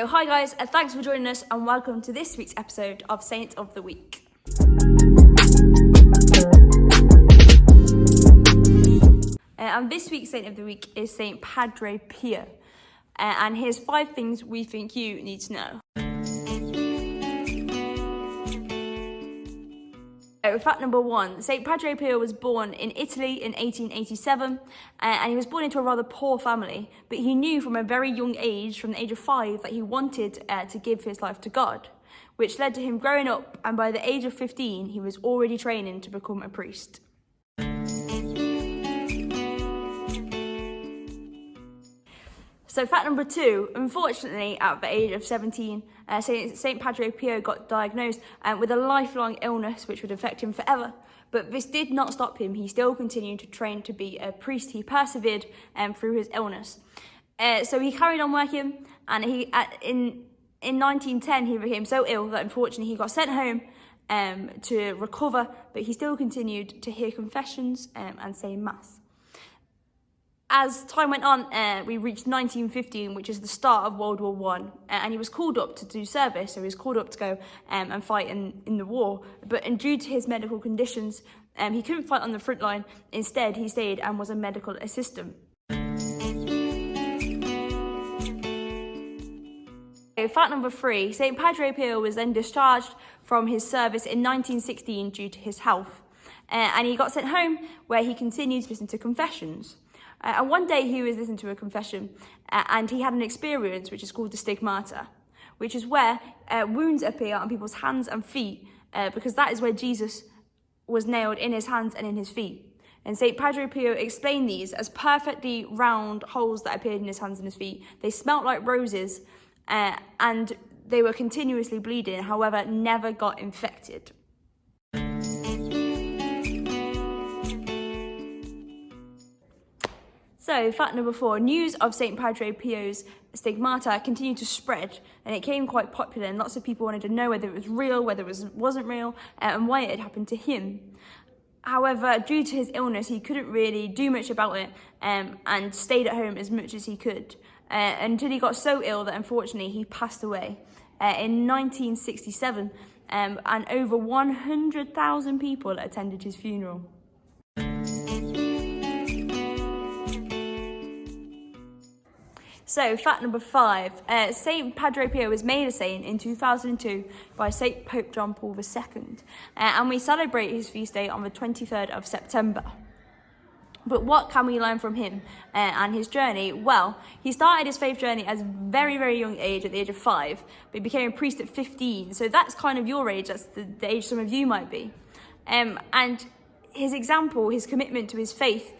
So hi guys, thanks for joining us and welcome to this week's episode of Saint of the Week. And this week's Saint of the Week is Saint Padre Pio. And here's 5 things we think you need to know. Fact number 1, Saint Padre Pio was born in Italy in 1887 and he was born into a rather poor family, but he knew from a very young age, from the age of 5, that he wanted to give his life to God, which led to him growing up, and by the age of 15 he was already training to become a priest. So fact number 2, unfortunately at the age of 17, Saint Padre Pio got diagnosed with a lifelong illness which would affect him forever. But this did not stop him. He still continued to train to be a priest. He persevered through his illness. So he carried on working, and in 1910 he became so ill that unfortunately he got sent home to recover, but he still continued to hear confessions and say mass. As time went on, we reached 1915, which is the start of World War I, and he was called up to do service, so he was called up to go and fight in the war. But due to his medical conditions, he couldn't fight on the front line. Instead, he stayed and was a medical assistant. Fact number 3, Saint Padre Pio was then discharged from his service in 1916 due to his health, and he got sent home where he continued to listen to confessions. And one day he was listening to a confession and he had an experience which is called the stigmata, which is where wounds appear on people's hands and feet because that is where Jesus was nailed, in his hands and in his feet. And St. Padre Pio explained these as perfectly round holes that appeared in his hands and his feet. They smelt like roses and they were continuously bleeding, however, never got infected. So, fact number 4, news of St. Padre Pio's stigmata continued to spread, and it became quite popular, and lots of people wanted to know whether it was real, whether it wasn't real, and why it had happened to him. However, due to his illness, he couldn't really do much about it and stayed at home as much as he could until he got so ill that unfortunately he passed away in 1967, and over 100,000 people attended his funeral. So, fact number 5, Saint Padre Pio was made a saint in 2002 by Saint Pope John Paul II, and we celebrate his feast day on the 23rd of September. But what can we learn from him and his journey? Well, he started his faith journey at a very, very young age, at the age of 5, but he became a priest at 15, so that's kind of your age, that's the age some of you might be. And his example, his commitment to his faith,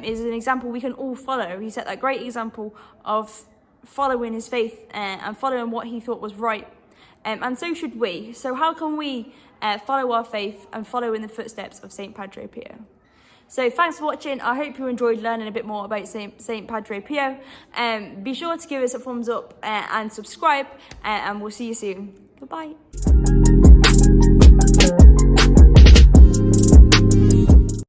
is an example we can all follow. He set that great example of following his faith and following what he thought was right. And so should we. So how can we follow our faith and follow in the footsteps of Saint Padre Pio? So thanks for watching. I hope you enjoyed learning a bit more about Saint Padre Pio. Be sure to give us a thumbs up and subscribe, and we'll see you soon. Goodbye.